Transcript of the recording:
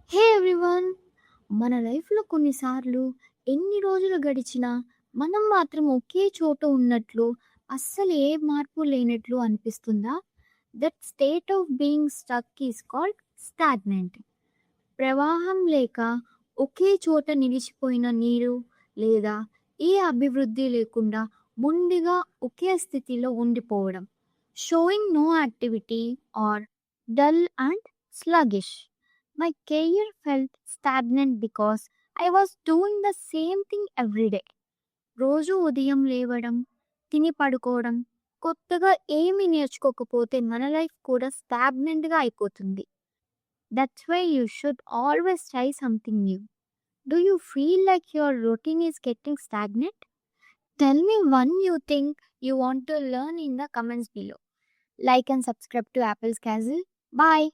హే everyone! మన లైఫ్‌లో కొన్నిసార్లు ఎన్ని రోజులు గడిచినా మనం మాత్రం ఒకే చోట ఉన్నట్లు, అస్సలు ఏ మార్పు లేనట్లు అనిపిస్తుందా? That state of being stuck is called stagnant. ప్రవాహం లేక ఒకే చోట నిలిచిపోయిన నీరు లేదా ఏ అభివృద్ధి లేకుండా మొండిగా ఒకే స్థితిలో ఉండిపోవడం. Showing no activity or dull and sluggish. My career felt stagnant because I was doing the same thing every day. రోజు ఉదయం లేవడం, తిని పడుకోవడం, కొత్తగా ఏమీ నేర్చుకోకపోతే మన లైఫ్ కూడా స్టాగ్నెంట్‌గా అయిపోతుంది. That's why you should always try something new. Do you feel like your routine is getting stagnant? Tell me one new thing you want to learn in the comments below. Like and subscribe to Apple's Castle. Bye.